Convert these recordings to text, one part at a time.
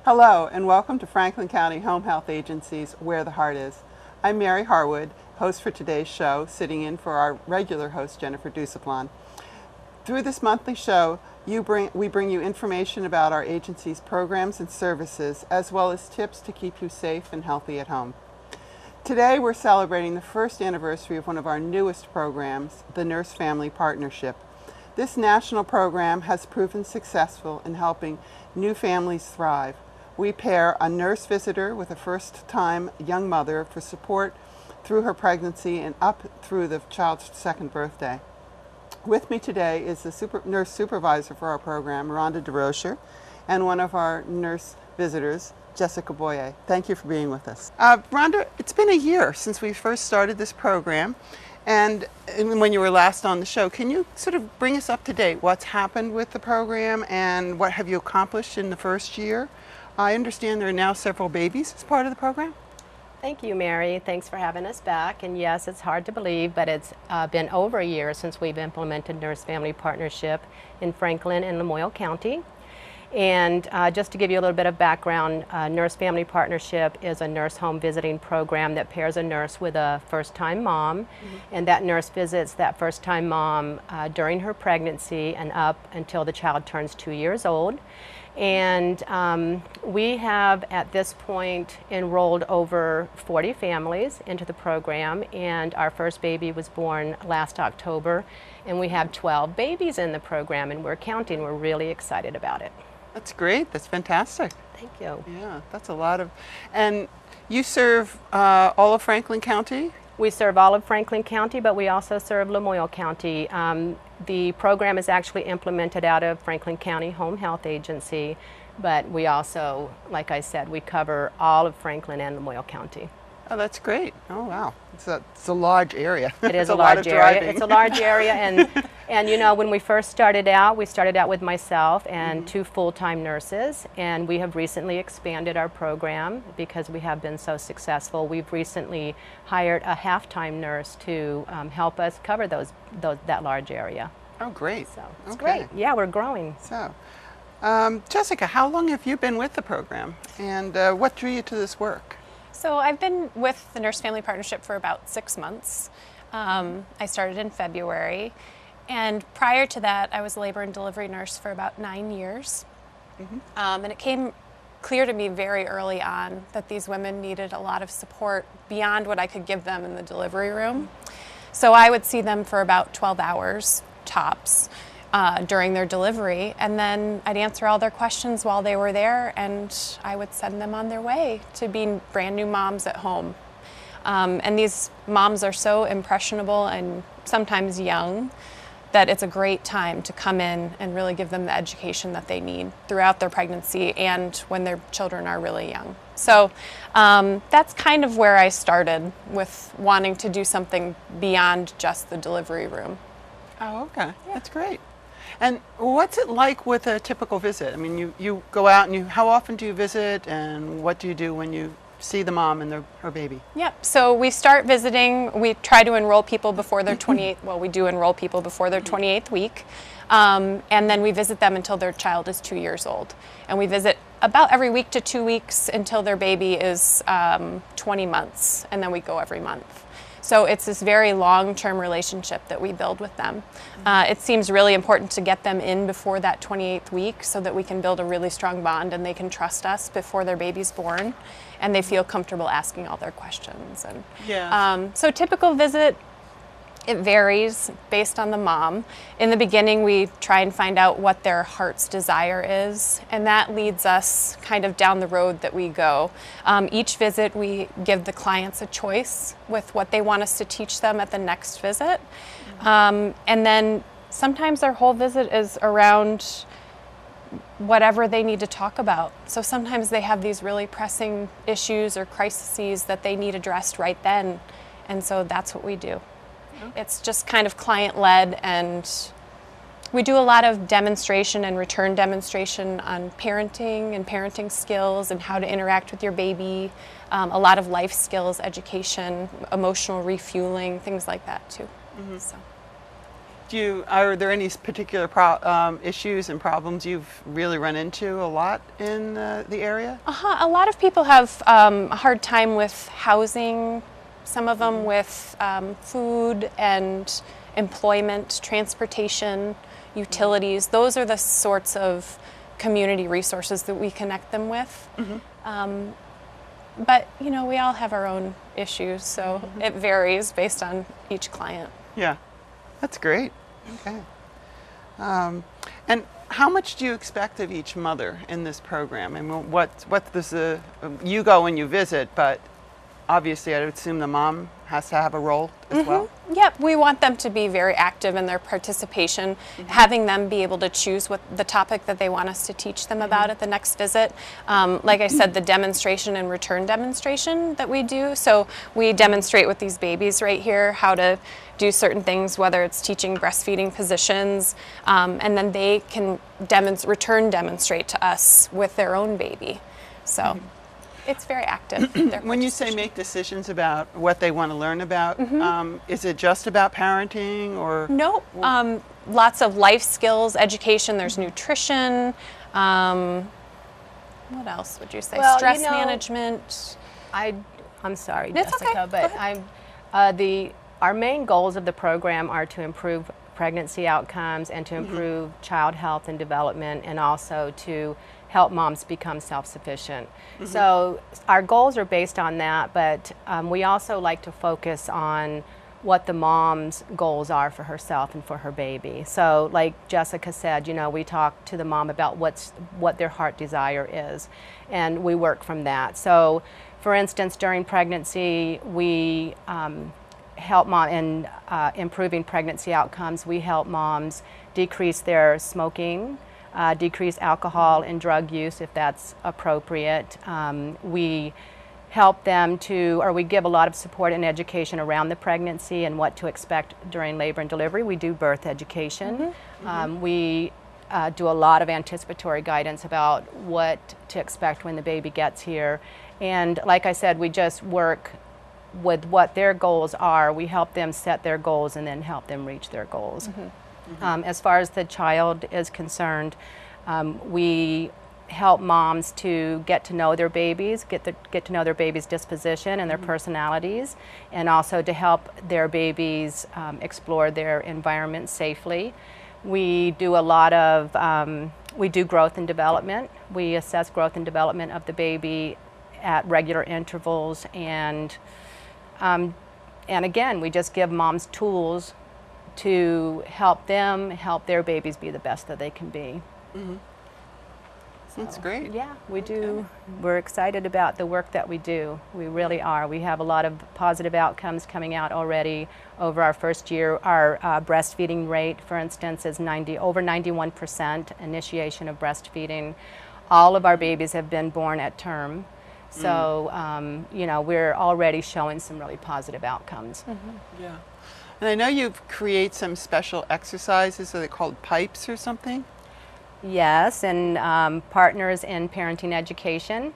Hello and welcome to Franklin County Home Health Agency's Where the Heart Is. I'm Mary Harwood, host for today's show, sitting in for our regular host Jennifer Dusaplon. Through this monthly show, we bring you information about our agency's programs and services, as well as tips to keep you safe and healthy at home. Today we're celebrating the first anniversary of one of our newest programs, the Nurse Family Partnership. This national program has proven successful in helping new families thrive. We pair a nurse visitor with a first-time young mother for support through her pregnancy and up through the child's second birthday. With me today is the nurse supervisor for our program, Rhonda DeRocher, and one of our nurse visitors, Jessica Boyer. Thank you for being with us. Rhonda, it's been a year since we first started this program, and when you were last on the show, can you sort of bring us up to date? What's happened with the program and what have you accomplished in the first year? I understand there are now several babies as part of the program. Thank you, Mary. Thanks for having us back. And yes, it's hard to believe, but it's been over a year since we've implemented Nurse Family Partnership in Franklin and Lamoille County. And just to give you a little bit of background, Nurse Family Partnership is a nurse home visiting program that pairs a nurse with a first-time mom, and that nurse visits that first-time mom during her pregnancy and up until the child turns 2 years old. And we have at this point enrolled over 40 families into the program, and our first baby was born last October, and we have 12 babies in the program, and we're counting. We're really excited about it. That's great. That's fantastic. Thank you. Yeah, that's a lot of... And you serve all of Franklin County? We serve all of Franklin County, but we also serve Lamoille County. The program is actually implemented out of Franklin County Home Health Agency, but we also, like I said, we cover all of Franklin and Lamoille County. Oh, that's great. Oh, wow. It's a large area. It is a a large lot of area. driving. It's a large area, and you know, when we first started out, we started out with myself and 2 full-time nurses, and we have recently expanded our program because we have been so successful. We've recently hired a half-time nurse to help us cover that large area. Oh, great. So it's Okay. great. Yeah, we're growing. So, Jessica, how long have you been with the program, and what drew you to this work? So I've been with the Nurse Family Partnership for about 6 months. I started in February, and prior to that I was a labor and delivery nurse for about 9 years. And it came clear to me very early on that these women needed a lot of support beyond what I could give them in the delivery room. So I would see them for about 12 hours tops during their delivery, and then I'd answer all their questions while they were there, and I would send them on their way to being brand new moms at home. And these moms are so impressionable and sometimes young that it's a great time to come in and really give them the education that they need throughout their pregnancy and when their children are really young. So that's kind of where I started with wanting to do something beyond just the delivery room. Oh, okay. Yeah. That's great. And what's it like with a typical visit? I mean, you go out and how often do you visit, and what do you do when you see the mom and her baby? Yep, so we start visiting, we try to enroll people before their 28th, well, we do enroll people before their 28th week, and then we visit them until their child is 2 years old. And we visit about every week to 2 weeks until their baby is 20 months, and then we go every month. So it's this very long-term relationship that we build with them. It seems really important to get them in before that 28th week so that we can build a really strong bond and they can trust us before their baby's born and they feel comfortable asking all their questions. And so typical visit, it varies based on the mom. In the beginning, we try and find out what their heart's desire is, and that leads us kind of down the road that we go. Each visit, we give the clients a choice with what they want us to teach them at the next visit. And then sometimes their whole visit is around whatever they need to talk about. So sometimes they have these really pressing issues or crises that they need addressed right then, and so that's what we do. It's just kind of client-led, and we do a lot of demonstration and return demonstration on parenting and parenting skills and how to interact with your baby, a lot of life skills, education, emotional refueling, things like that too. So. Are there any particular issues and problems you've really run into a lot in the area? A lot of people have a hard time with housing, some of them with food and employment, transportation, utilities. Those are the sorts of community resources that we connect them with. But, you know, we all have our own issues, so it varies based on each client. Yeah, that's great. Okay. And how much do you expect of each mother in this program? I mean, what does you go and you visit, but obviously I would assume the mom has to have a role as well? Yep, we want them to be very active in their participation, having them be able to choose what the topic that they want us to teach them about at the next visit. Like I said, the demonstration and return demonstration that we do. So we demonstrate with these babies right here how to do certain things, whether it's teaching breastfeeding positions, and then they can return demonstrate to us with their own baby. So. It's very active. When you say make decisions about what they want to learn about, is it just about parenting or? No, lots of life skills, education, there's nutrition. What else would you say? Well, Stress you know, management. I'm sorry, That's Jessica, okay. but our main goals of the program are to improve pregnancy outcomes and to improve child health and development, and also to help moms become self-sufficient. So our goals are based on that, but we also like to focus on what the mom's goals are for herself and for her baby. So like Jessica said, you know, we talk to the mom about what their heart desire is, and we work from that. So for instance, during pregnancy, we help mom in improving pregnancy outcomes. We help moms decrease their smoking, decrease alcohol and drug use if that's appropriate. We help them we give a lot of support and education around the pregnancy and what to expect during labor and delivery. We do birth education. We do a lot of anticipatory guidance about what to expect when the baby gets here. And like I said, we just work with what their goals are. We help them set their goals and then help them reach their goals. As far as the child is concerned, we help moms to get to know their babies, get to know their baby's disposition and their personalities, and also to help their babies explore their environment safely. We do a lot of, we do growth and development. We assess growth and development of the baby at regular intervals, and again, we just give moms tools to help them help their babies be the best that they can be. That's great. Yeah, we do. We're excited about the work that we do. We really are. We have a lot of positive outcomes coming out already over our first year. Our breastfeeding rate, for instance, is over 91% initiation of breastfeeding. All of our babies have been born at term. So, you know, we're already showing some really positive outcomes. Yeah. And I know you create some special exercises. Are they called PIPES or something? Yes, and Partners in Parenting Education,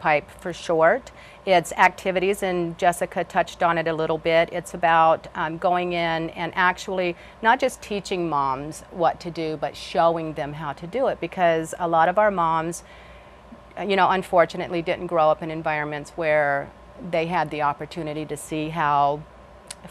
PIPE for short. It's activities, and Jessica touched on it a little bit. It's about going in and actually not just teaching moms what to do, but showing them how to do it, because a lot of our moms, you know, unfortunately didn't grow up in environments where they had the opportunity to see how,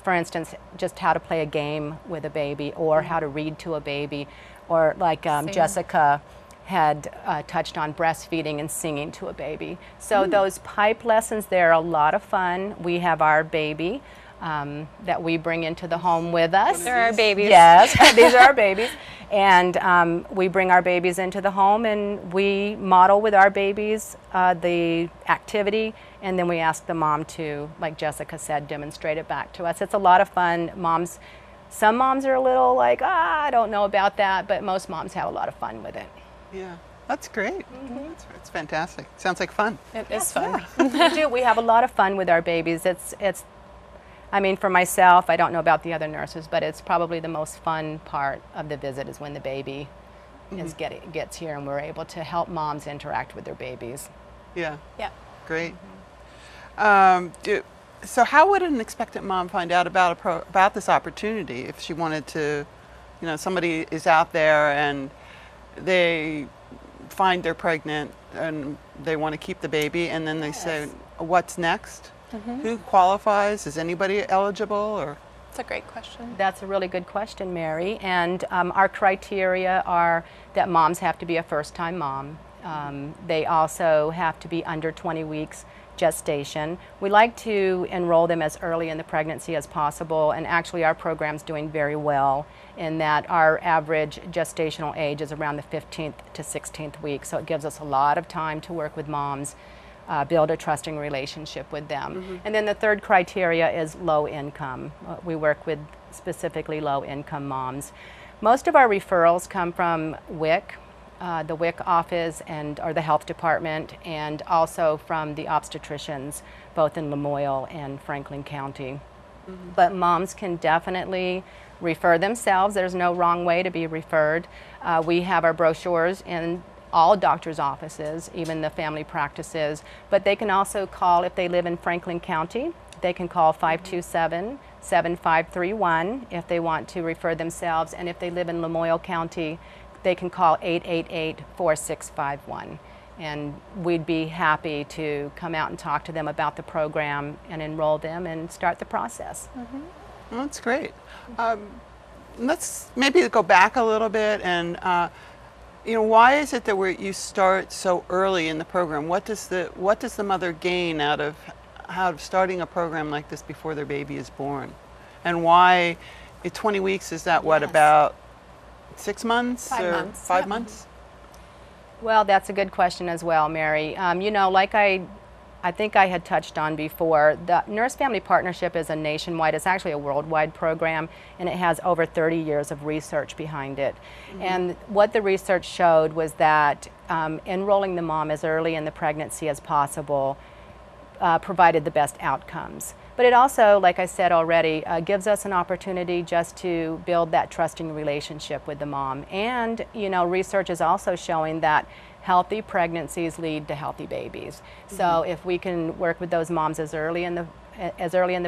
for instance, just how to play a game with a baby, or how to read to a baby, or like Jessica had touched on breastfeeding and singing to a baby. So those PIPE lessons, they're a lot of fun. We have our baby that we bring into the home with us. They're our babies. Yes, these are our babies. And we bring our babies into the home, and we model with our babies the activity, and then we ask the mom to, like Jessica said, demonstrate it back to us. It's a lot of fun. Some moms are a little like, I don't know about that, but most moms have a lot of fun with it. Yeah, that's great. It's fantastic. Sounds like fun. It is fun. We do. We have a lot of fun with our babies. I mean, for myself, I don't know about the other nurses, but it's probably the most fun part of the visit is when the baby gets here and we're able to help moms interact with their babies. Yeah. Yeah. Great. So how would an expectant mom find out about this opportunity if she wanted to You know, somebody is out there and they find they're pregnant and they want to keep the baby, and then they say, what's next? Who qualifies? Is anybody eligible? Or That's a great question. That's a really good question, Mary. And our criteria are that moms have to be a first-time mom. They also have to be under 20 weeks gestation. We like to enroll them as early in the pregnancy as possible, and actually our program's doing very well in that our average gestational age is around the 15th to 16th week, so it gives us a lot of time to work with moms, build a trusting relationship with them. And then the third criteria is low income. We work with specifically low income moms. Most of our referrals come from WIC, the WIC office or the health department, and also from the obstetricians, both in Lamoille and Franklin County. But moms can definitely refer themselves. There's no wrong way to be referred. We have our brochures in all doctors' offices, even the family practices, but they can also call if they live in Franklin County. They can call 527-7531 if they want to refer themselves, and if they live in Lamoille County, they can call 888-4651. And we'd be happy to come out and talk to them about the program and enroll them and start the process. Well, that's great. Let's maybe go back a little bit and you know, why is it that you start so early in the program? What does the mother gain out of starting a program like this before their baby is born? And why 20 weeks, is that what, about 6 months? 5 or months. 5 Yep. months? Well, that's a good question as well, Mary. You know, like I think I had touched on before, the Nurse Family Partnership is a nationwide, it's actually a worldwide program, and it has over 30 years of research behind it. And what the research showed was that enrolling the mom as early in the pregnancy as possible provided the best outcomes. But it also, like I said already, gives us an opportunity just to build that trusting relationship with the mom. And, you know, research is also showing that healthy pregnancies lead to healthy babies. So if we can work with those moms as early in the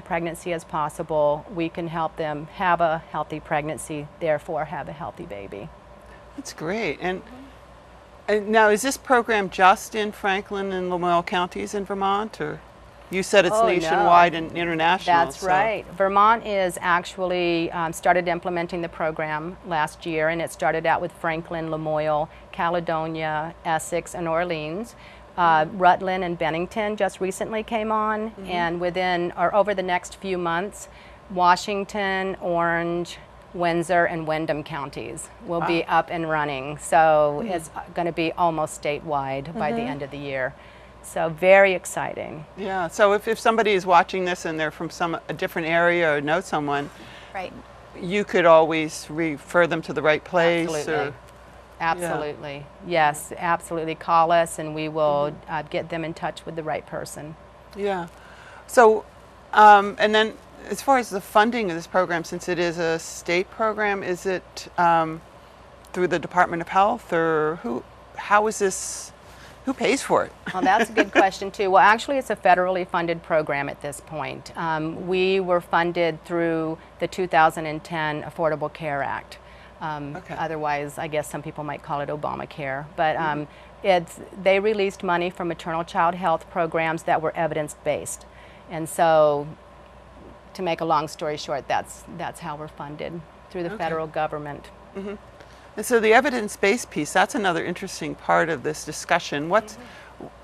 pregnancy as possible, we can help them have a healthy pregnancy, therefore have a healthy baby. That's great. And now, is this program just in Franklin and Lamoille counties in Vermont, or you said it's Oh, no. nationwide and international? That's right. Vermont is actually started implementing the program last year, and it started out with Franklin, Lamoille, Caledonia, Essex, and Orleans. Rutland and Bennington just recently came on, and over the next few months, Washington, Orange, Windsor, and Windham counties will be up and running. So it's going to be almost statewide by the end of the year. So very exciting. Yeah, so if somebody is watching this and they're from a different area or know someone, Right. you could always refer them to the right place. Absolutely. Or, Absolutely. Yes, absolutely. Call us and we will get them in touch with the right person. yeah. So, and then as far as the funding of this program, since it is a state program, is it through the Department of Health, or who pays for it? Well, that's a good question too. Well, actually, it's a federally funded program at this point. We were funded through the 2010 Affordable Care Act. Otherwise, I guess some people might call it Obamacare. But they released money from maternal child health programs that were evidence-based. And so, to make a long story short, that's how we're funded, through the federal government. And so the evidence-based piece, that's another interesting part of this discussion. What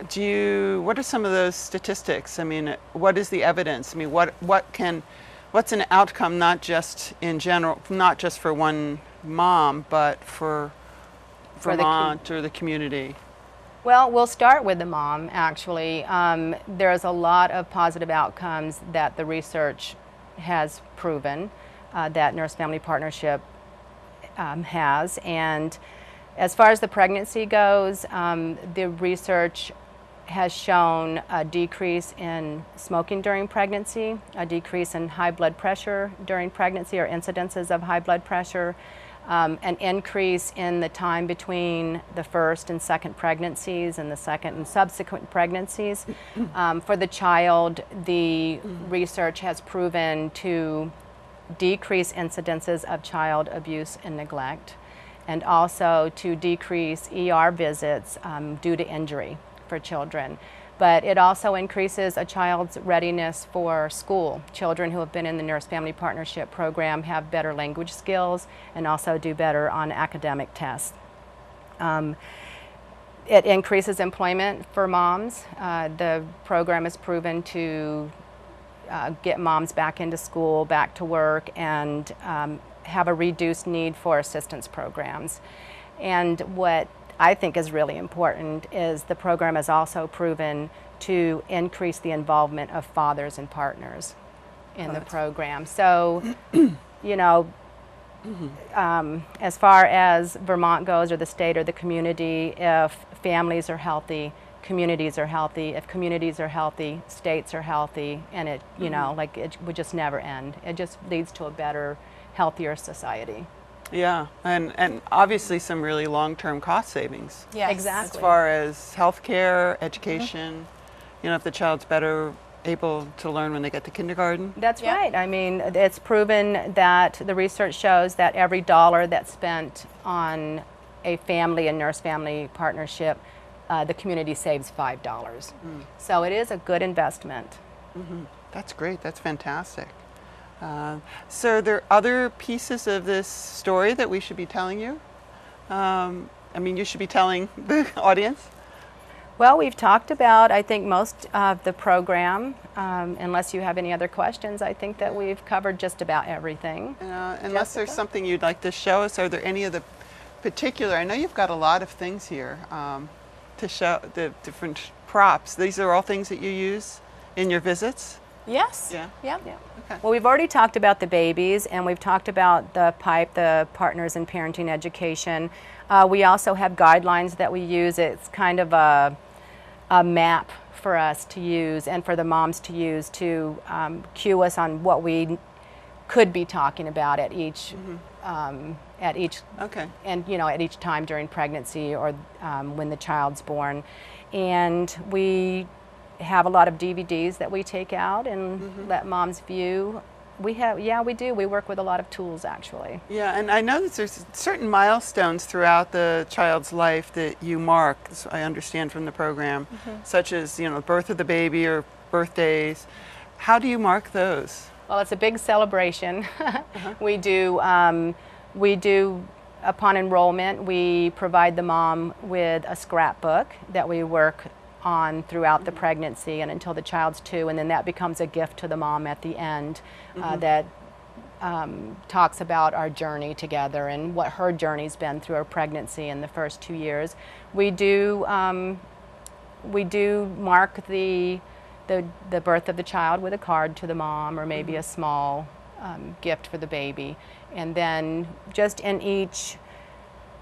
are some of those statistics? I mean, what is the evidence? I mean, what's an outcome, not just in general, not just for one mom, but for Vermont or the community? Well, we'll start with the mom, actually. There's a lot of positive outcomes that the research has proven that Nurse Family Partnership has. And as far as the pregnancy goes, the research has shown a decrease in smoking during pregnancy, a decrease in high blood pressure during pregnancy or incidences of high blood pressure, an increase in the time between the first and second pregnancies and the second and subsequent pregnancies. For the child, the research has proven to decrease incidences of child abuse and neglect, and also to decrease ER visits due to injury for children. But it also increases a child's readiness for school. Children who have been in the Nurse Family Partnership program have better language skills and also do better on academic tests. It increases employment for moms. The program is proven to get moms back into school, back to work, and have a reduced need for assistance programs. And what I think is really important is the program has also proven to increase the involvement of fathers and partners in the program. So, you know, as far as Vermont goes, or the state or the community, if families are healthy, communities are healthy. If communities are healthy, states are healthy, and it, you know, like it would just never end. It just leads to a better, healthier society. Yeah, and obviously some really long-term cost savings. Yes. Exactly. As far as healthcare, education, you know, if the child's better able to learn when they get to kindergarten. That's Yeah. right. I mean, it's proven that the research shows that every dollar that's spent on a family and nurse family partnership, the community saves $5. So it is a good investment. That's great. That's fantastic. So are there other pieces of this story that we should be telling you? I mean, you should be telling the audience. Well, we've talked about, I think, most of the program. Unless you have any other questions, I think that we've covered just about everything. Unless there's Jessica? something you'd like to show us, are there any of the particular, I know you've got a lot of things here to show, the different props. These are all things that you use in your visits? Yes. Yeah. Yeah. Yeah. Okay. Well, we've already talked about the babies, and we've talked about the PIPE, the Partners in Parenting Education. We also have guidelines that we use. It's kind of a map for us to use and for the moms to use to cue us on what we could be talking about at each Okay. and you know, at each time during pregnancy or when the child's born. And we have a lot of DVDs that we take out and let moms view. We do. We work with a lot of tools, actually. Yeah, and I know that there's certain milestones throughout the child's life that you mark, so I understand from the program, such as, you know, birth of the baby or birthdays. How do you mark those? Well, it's a big celebration. We do, upon enrollment, we provide the mom with a scrapbook that we work on throughout the pregnancy and until the child's 2, and then that becomes a gift to the mom at the end that talks about our journey together and what her journey's been through her pregnancy in the first 2 years. We do mark the birth of the child with a card to the mom or maybe a small gift for the baby. And then just in each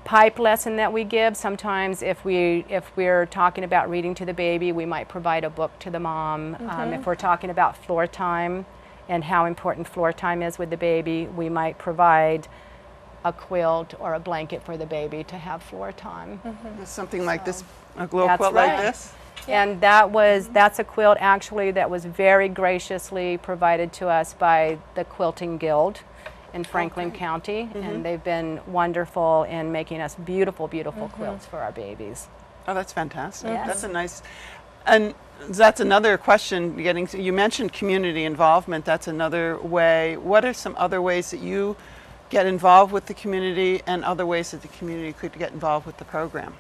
PIPE lesson that we give, sometimes if we're talking about reading to the baby, we might provide a book to the mom. If we're talking about floor time and how important floor time is with the baby, we might provide a quilt or a blanket for the baby to have floor time. Something like this, a little That's quilt like right. this? And that's a quilt actually that was very graciously provided to us by the Quilting Guild in Franklin County, and they've been wonderful in making us beautiful, beautiful quilts for our babies. Oh, that's fantastic. Yes. That's a nice, and that's another question getting to, you mentioned community involvement. That's another way. What are some other ways that you get involved with the community and other ways that the community could get involved with the program?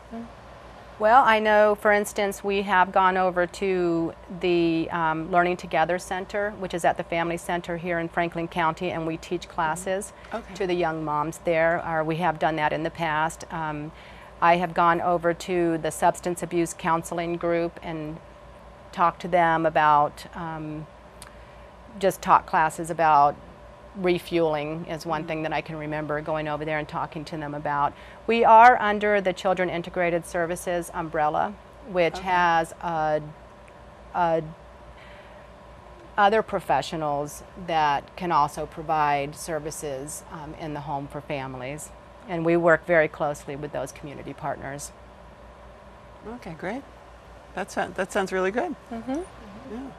Well, I know, for instance, we have gone over to the Learning Together Center, which is at the Family Center here in Franklin County, and we teach classes to the young moms there. Or we have done that in the past. I have gone over to the Substance Abuse Counseling Group and talked to them about, just taught classes about refueling is one thing that I can remember going over there and talking to them about. We are under the Children Integrated Services umbrella, which has other professionals that can also provide services in the home for families. And we work very closely with those community partners. Okay, great. That sounds really good. Yeah.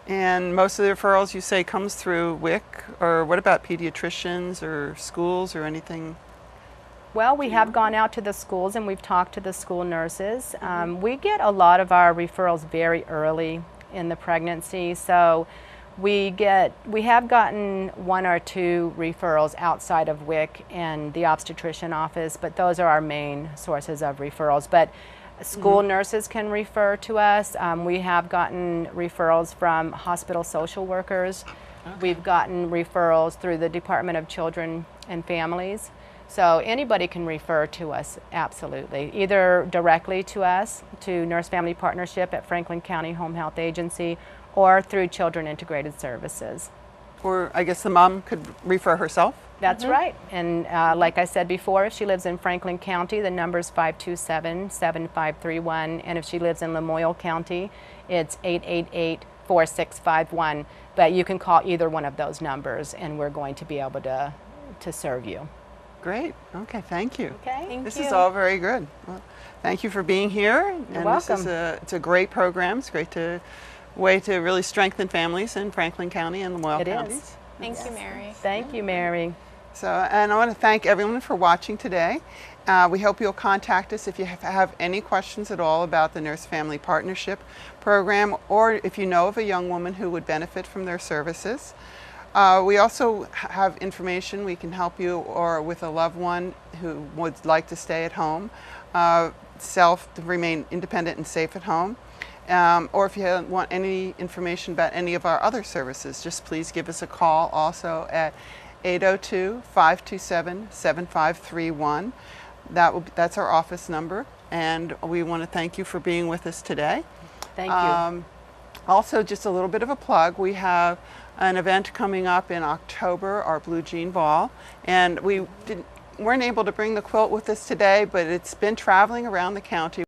And most of the referrals you say comes through WIC, or what about pediatricians or schools or anything? Well, we have gone out to the schools and we've talked to the school nurses. We get a lot of our referrals very early in the pregnancy, so we have gotten 1 or 2 referrals outside of WIC and the obstetrician office, but those are our main sources of referrals. But school nurses can refer to us. We have gotten referrals from hospital social workers. We've gotten referrals through the Department of Children and Families. So anybody can refer to us, absolutely, either directly to us, to Nurse Family Partnership at Franklin County Home Health Agency, or through Children Integrated Services. Or I guess the mom could refer herself? That's right. And like I said before, if she lives in Franklin County, the number is 527-7531. And if she lives in Lamoille County, it's 888-4651. But you can call either one of those numbers and we're going to be able to serve you. Great. Okay, thank you. Okay. Thank This you. is all very good. Well, thank you for being here. You're welcome. It's a great program. It's a great way to really strengthen families in Franklin County and Lamoille It counties. is. Thank you, Mary. Thank you, Mary. So, and I want to thank everyone for watching today. We hope you'll contact us if you have any questions at all about the Nurse Family Partnership program, or if you know of a young woman who would benefit from their services. We also have information we can help you or with a loved one who would like to stay at home, to remain independent and safe at home. Or if you want any information about any of our other services, just please give us a call also at 802-527-7531. That's our office number, and we want to thank you for being with us today. Thank you. Also, just a little bit of a plug, we have an event coming up in October, our Blue Jean Ball, and we weren't able to bring the quilt with us today, but it's been traveling around the county.